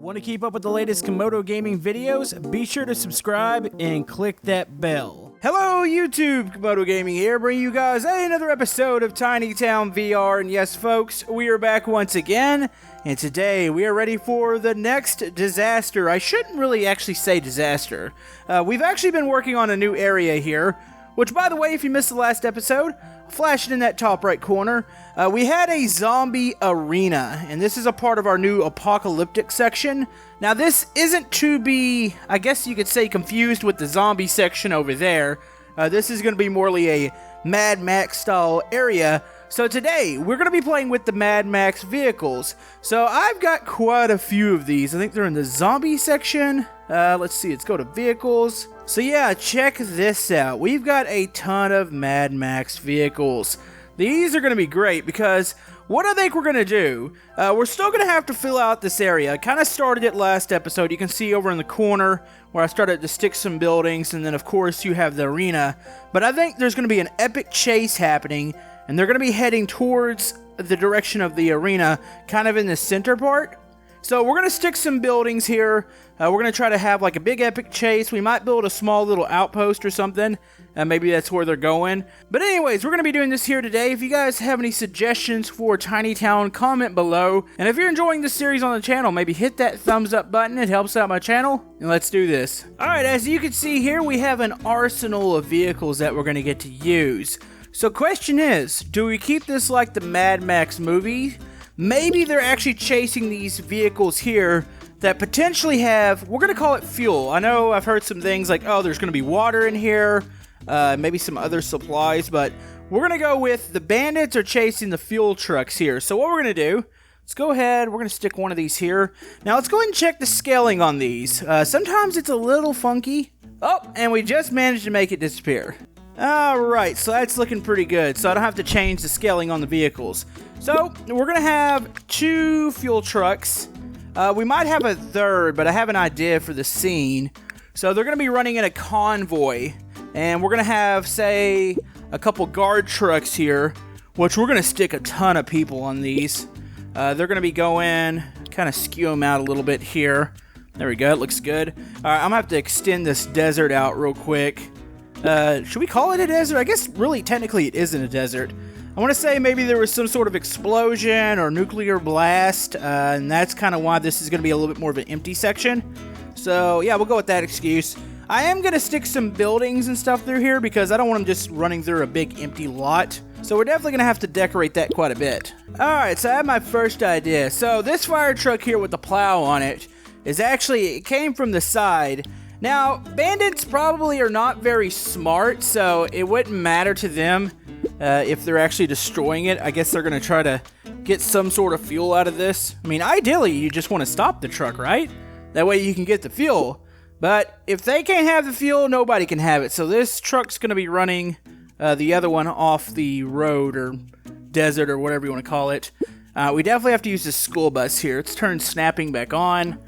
Want to keep up with the latest Camodo gaming videos? Be sure to subscribe and click that bell. Hello YouTube, Camodo Gaming here, bringing you guys another episode of Tiny Town VR. And yes folks, we are back once again, and today we are ready for the next disaster. I shouldn't really actually say disaster. We've actually been working on a new area here, which by the way, if you missed the last episode, I'll flash it in that top right corner. We had a zombie arena, and this is a part of our new apocalyptic section. Now this isn't to be, I guess you could say, confused with the zombie section over there. This is going to be morely a Mad Max style area. So today, we're going to be playing with the Mad Max vehicles. So I've got quite a few of these. I think they're in the zombie section. Let's see, let's go to vehicles. So yeah, check this out. We've got a ton of Mad Max vehicles. These are going to be great because what I think we're going to do, we're still going to have to fill out this area. I kind of started it last episode. You can see over in the corner where I started to stick some buildings, and then of course you have the arena. But I think there's going to be an epic chase happening, and they're going to be heading towards the direction of the arena, kind of in the center part. So we're going to stick some buildings here. We're going to try to have like a big epic chase. We might build a small little outpost or something. Maybe that's where they're going. But anyways, we're going to be doing this here today. If you guys have any suggestions for Tiny Town, comment below. And if you're enjoying this series on the channel, maybe hit that thumbs up button. It helps out my channel. And let's do this. Alright, as you can see here, we have an arsenal of vehicles that we're going to get to use. So question is, do we keep this like the Mad Max movie? Maybe they're actually chasing these vehicles here that potentially have, we're going to call it fuel. I know I've heard some things like, oh, there's going to be water in here, maybe some other supplies, but we're going to go with the bandits are chasing the fuel trucks here. So what we're going to do, let's go ahead, we're going to stick one of these here. Now let's go ahead and check the scaling on these. Sometimes it's a little funky. Oh, and we just managed to make it disappear. Alright, so that's looking pretty good, so I don't have to change the scaling on the vehicles. So, we're going to have 2 fuel trucks. We might have a third, but I have an idea for the scene. So they're going to be running in a convoy, and we're going to have, say, a couple guard trucks here, which we're going to stick a ton of people on these. They're going to be going, kind of skew them out a little bit here. There we go, it looks good. Alright, I'm going to have to extend this desert out real quick. Should we call it a desert? I guess really technically it isn't a desert. I want to say maybe there was some sort of explosion or nuclear blast, and that's kind of why this is going to be a little bit more of an empty section. So yeah, we'll go with that excuse. I am going to stick some buildings and stuff through here because I don't want them just running through a big empty lot. So we're definitely going to have to decorate that quite a bit. Alright, so I have my first idea. So this fire truck here with the plow on it is actually, it came from the side. Now, bandits probably are not very smart, so it wouldn't matter to them if they're actually destroying it. I guess they're going to try to get some sort of fuel out of this. I mean, ideally, you just want to stop the truck, right? That way you can get the fuel. But if they can't have the fuel, nobody can have it. So this truck's going to be running the other one off the road or desert or whatever you want to call it. We definitely have to use the school bus here. Let's turn snapping back on.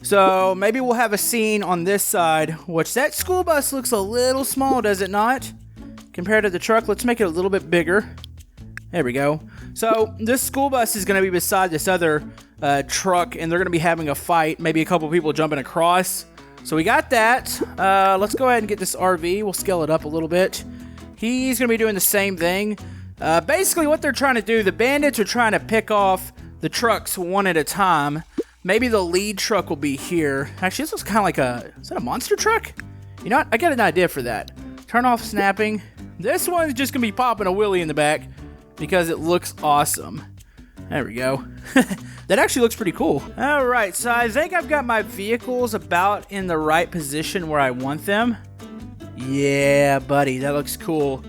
So maybe we'll have a scene on this side, which that school bus looks a little small, does it not? Compared to the truck, let's make it a little bit bigger. There we go. So this school bus is going to be beside this other truck, and they're going to be having a fight. Maybe a couple people jumping across. So we got that. Let's go ahead and get this RV. We'll scale it up a little bit. He's going to be doing the same thing. Basically what they're trying to do, the bandits are trying to pick off the trucks one at a time. Maybe the lead truck will be here. Actually, this looks kind of like a... Is that a monster truck? You know what? I got an idea for that. Turn off snapping. This one's just going to be popping a wheelie in the back because it looks awesome. There we go. That actually looks pretty cool. Alright, so I think I've got my vehicles about in the right position where I want them. Yeah, buddy, that looks cool.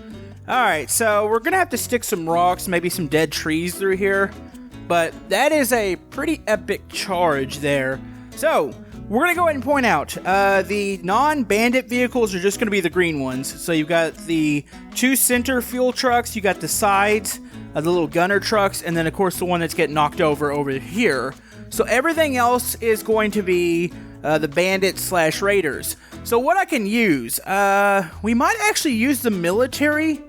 Alright, so we're going to have to stick some rocks, maybe some dead trees through here. But that is a pretty epic charge there. So, we're going to go ahead and point out, the non-bandit vehicles are just going to be the green ones. So you've got the 2 center fuel trucks, you got the sides, the little gunner trucks, and then of course the one that's getting knocked over here. So everything else is going to be the bandits / raiders. So what I can use, we might actually use the military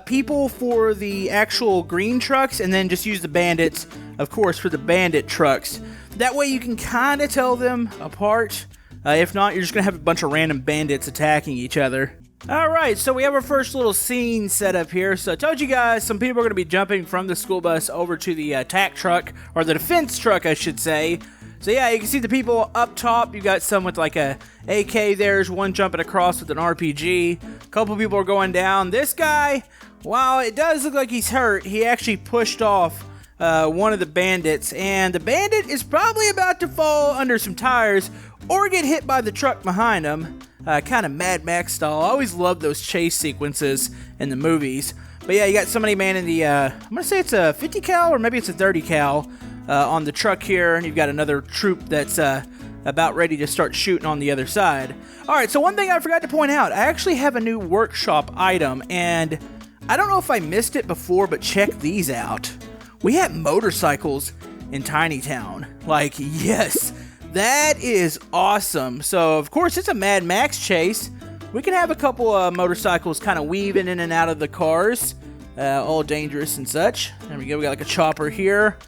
people for the actual green trucks, and then just use the bandits of course, for the bandit trucks. That way you can kind of tell them apart. If not, you're just going to have a bunch of random bandits attacking each other. Alright, so we have our first little scene set up here. So I told you guys some people are going to be jumping from the school bus over to the attack truck, or the defense truck, I should say. So yeah, you can see the people up top. You got some with like a AK. There's one jumping across with an RPG. A couple people are going down. This guy, while it does look like he's hurt, he actually pushed off one of the bandits. And the bandit is probably about to fall under some tires or get hit by the truck behind him. Kind of Mad Max style. I always love those chase sequences in the movies. But yeah, you got somebody manning the, I'm going to say it's a 50 cal or maybe it's a 30 cal on the truck here. And you've got another troop that's about ready to start shooting on the other side. Alright, so one thing I forgot to point out. I actually have a new workshop item. And I don't know if I missed it before, but check these out. We have motorcycles in Tiny Town. Like, yes. That is awesome. So, of course, it's a Mad Max chase. We can have a couple of motorcycles kind of weaving in and out of the cars. All dangerous and such. There we go. We got like a chopper here.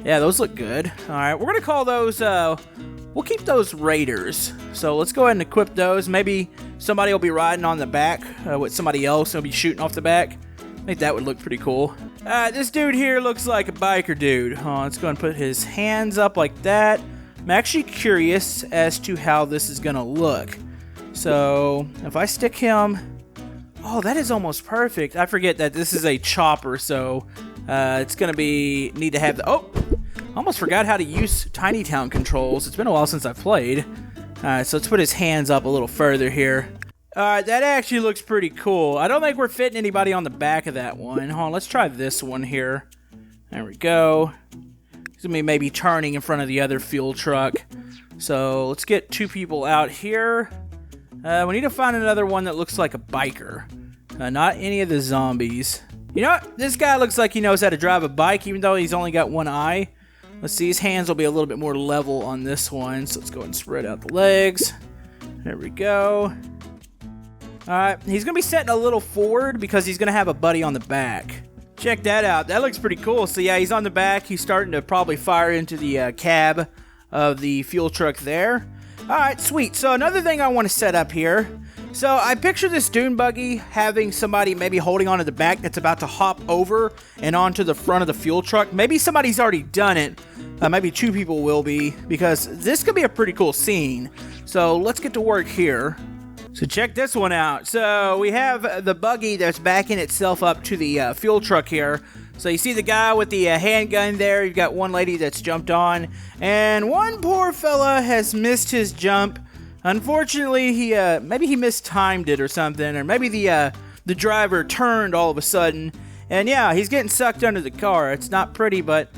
Yeah, those look good. All right, we're going to call those, we'll keep those Raiders. So let's go ahead and equip those. Maybe somebody will be riding on the back with somebody else. They'll be shooting off the back. I think that would look pretty cool. This dude here looks like a biker dude. Let's go and put his hands up like that. I'm actually curious as to how this is going to look. So, if I stick him... Oh, that is almost perfect. I forget that this is a chopper, so it's going to be... Need to have the... Oh! Almost forgot how to use Tiny Town controls. It's been a while since I've played. Alright, so let's put his hands up a little further here. Alright, that actually looks pretty cool. I don't think we're fitting anybody on the back of that one. Hold on, let's try this one here. There we go. He's going to be maybe turning in front of the other fuel truck. So let's get two people out here. We need to find another one that looks like a biker. Not any of the zombies. You know what? This guy looks like he knows how to drive a bike, even though he's only got one eye. Let's see, his hands will be a little bit more level on this one. So let's go ahead and spread out the legs. There we go. Alright, he's going to be setting a little forward because he's going to have a buddy on the back. Check that out. That looks pretty cool. So yeah, he's on the back. He's starting to probably fire into the cab of the fuel truck there. Alright, sweet. So another thing I want to set up here. So I picture this dune buggy having somebody maybe holding onto the back that's about to hop over and onto the front of the fuel truck. Maybe somebody's already done it. Maybe two people will be, because this could be a pretty cool scene. So let's get to work here. So check this one out. So we have the buggy that's backing itself up to the fuel truck here. So you see the guy with the handgun there. You've got one lady that's jumped on. And one poor fella has missed his jump. Unfortunately, maybe he mistimed it or something. Or maybe the driver turned all of a sudden. And yeah, he's getting sucked under the car. It's not pretty, but,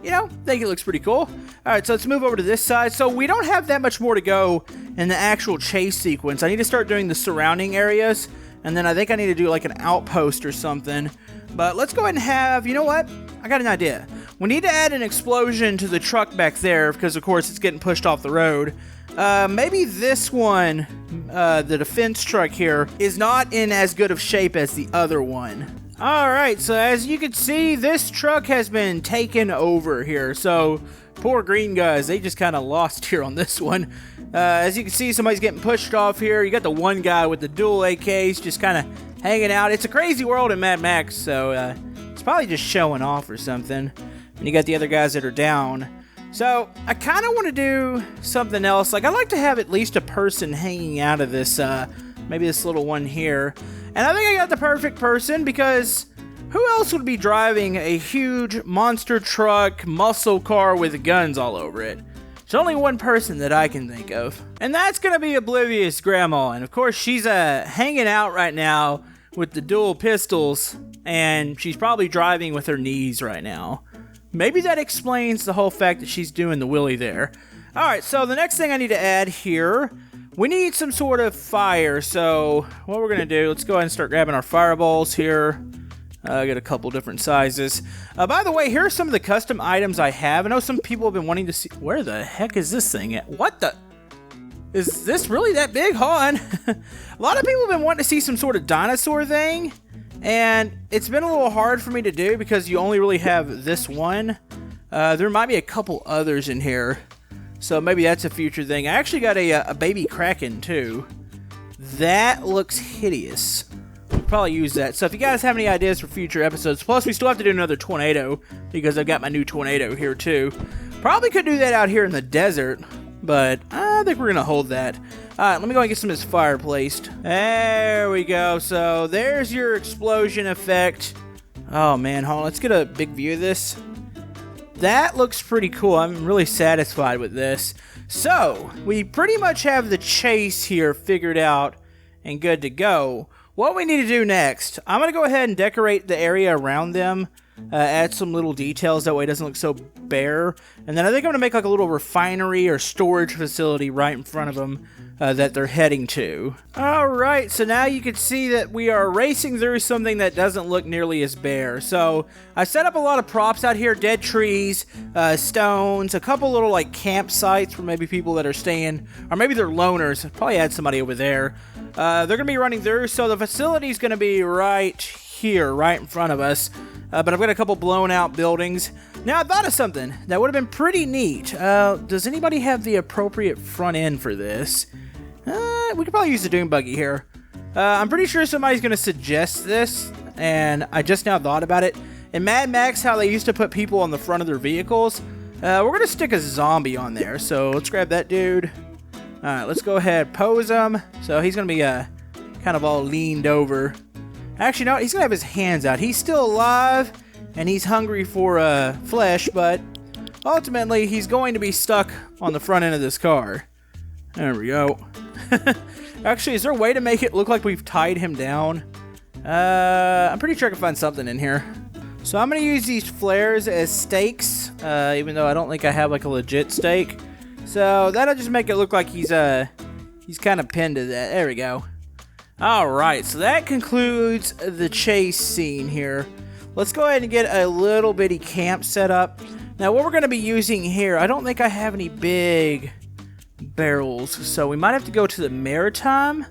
you know, I think it looks pretty cool. Alright, so let's move over to this side. So we don't have that much more to go in the actual chase sequence. I need to start doing the surrounding areas, and then I think I need to do like an outpost or something. But let's go ahead and have, you know what? I got an idea. We need to add an explosion to the truck back there, because of course it's getting pushed off the road. Maybe this one, the defense truck here, is not in as good of shape as the other one. Alright, so as you can see, this truck has been taken over here. So, poor green guys, they just kind of lost here on this one. As you can see, somebody's getting pushed off here. You got the one guy with the dual AKs just kind of hanging out. It's a crazy world in Mad Max, so it's probably just showing off or something. And you got the other guys that are down. So, I kind of want to do something else. Like, I like to have at least a person hanging out of this, maybe this little one here. And I think I got the perfect person, because who else would be driving a huge monster truck muscle car with guns all over it? There's only one person that I can think of. And that's going to be Oblivious Grandma. And of course, she's hanging out right now with the dual pistols. And she's probably driving with her knees right now. Maybe that explains the whole fact that she's doing the wheelie there. Alright, so the next thing I need to add here, we need some sort of fire. So what we're going to do, let's go ahead and start grabbing our fireballs here. I got a couple different sizes. By the way, here are some of the custom items I have. I know some people have been wanting to see... Where the heck is this thing at? What the... Is this really that big? Hold on. A lot of people have been wanting to see some sort of dinosaur thing. And it's been a little hard for me to do because you only really have this one. There might be a couple others in here, so maybe that's a future thing. I actually got a baby kraken too. That looks hideous. We'll probably use that. So if you guys have any ideas for future episodes, plus we still have to do another tornado because I've got my new tornado here too. Probably could do that out here in the desert, but I think we're gonna hold that. Alright, let me go and get some of this fire placed. There we go. So there's your explosion effect. Oh man, hold on. Let's get a big view of this. That looks pretty cool. I'm really satisfied with this. So, we pretty much have the chase here figured out and good to go. What we need to do next, I'm going to go ahead and decorate the area around them. Add some little details, that way it doesn't look so bare. And then I think I'm going to make like a little refinery or storage facility right in front of them that they're heading to. Alright, so now you can see that we are racing through something that doesn't look nearly as bare. So I set up a lot of props out here, dead trees, stones, a couple little like campsites for maybe people that are staying, or maybe they're loners. Probably had somebody over there. They're going to be running through, so the facility is going to be right here, right in front of us. But I've got a couple blown out buildings. Now I thought of something that would have been pretty neat. Does anybody have the appropriate front end for this? We could probably use the Doom Buggy here. I'm pretty sure somebody's going to suggest this, and I just now thought about it. In Mad Max, how they used to put people on the front of their vehicles, we're going to stick a zombie on there. So let's grab that dude. Alright, let's go ahead, pose him. So he's going to be kind of all leaned over. Actually, no, he's going to have his hands out. He's still alive, and he's hungry for flesh, but ultimately, he's going to be stuck on the front end of this car. There we go. Actually, is there a way to make it look like we've tied him down? I'm pretty sure I can find something in here. So I'm going to use these flares as stakes, even though I don't think I have like a legit stake. So that'll just make it look like he's kind of pinned to that. There we go. Alright, so that concludes the chase scene here. Let's go ahead and get a little bitty camp set up. Now what we're going to be using here, I don't think I have any big barrels, so we might have to go to the maritime.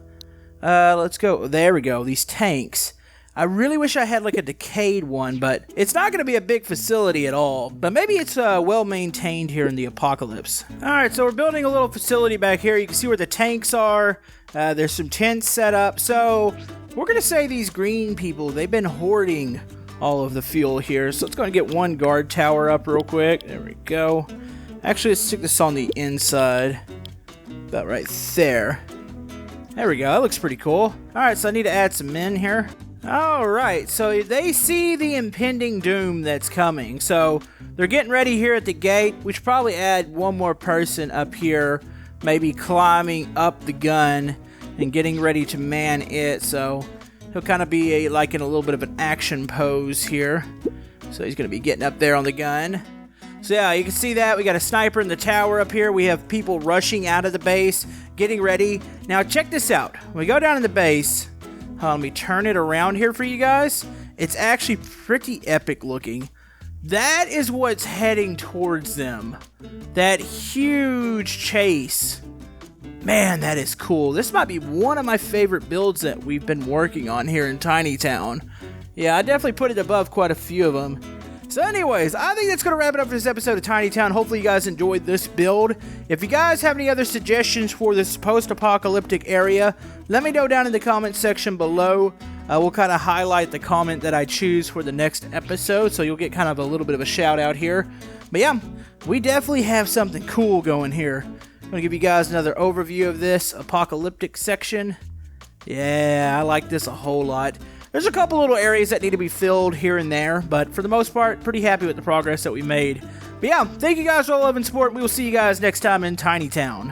Let's go. There we go, these tanks. I really wish I had like a decayed one, but it's not going to be a big facility at all. But maybe it's well maintained here in the apocalypse. Alright, so we're building a little facility back here. You can see where the tanks are. There's some tents set up. So we're going to say these green people, they've been hoarding all of the fuel here. So let's go and get one guard tower up real quick. There we go. Actually, let's stick this on the inside. About right there. There we go. That looks pretty cool. Alright, so I need to add some men here. Alright, so they see the impending doom that's coming. So they're getting ready here at the gate. We should probably add one more person up here. Maybe climbing up the gun and getting ready to man it. So he'll kind of be like in a little bit of an action pose here. So he's going to be getting up there on the gun. So yeah, you can see that. We got a sniper in the tower up here. We have people rushing out of the base, getting ready. Now check this out. When we go down in the base, let me turn it around here for you guys. It's actually pretty epic looking. That is what's heading towards them. That huge chase. Man, that is cool. This might be one of my favorite builds that we've been working on here in Tiny Town. Yeah, I definitely put it above quite a few of them. So anyways, I think that's going to wrap it up for this episode of Tiny Town. Hopefully you guys enjoyed this build. If you guys have any other suggestions for this post-apocalyptic area, let me know down in the comment section below. We'll kind of highlight the comment that I choose for the next episode, so you'll get kind of a little bit of a shout out here. But yeah, we definitely have something cool going here. I'm going to give you guys another overview of this apocalyptic section. Yeah, I like this a whole lot. There's a couple little areas that need to be filled here and there, but for the most part, pretty happy with the progress that we made. But yeah, thank you guys for all love and support. We will see you guys next time in Tiny Town.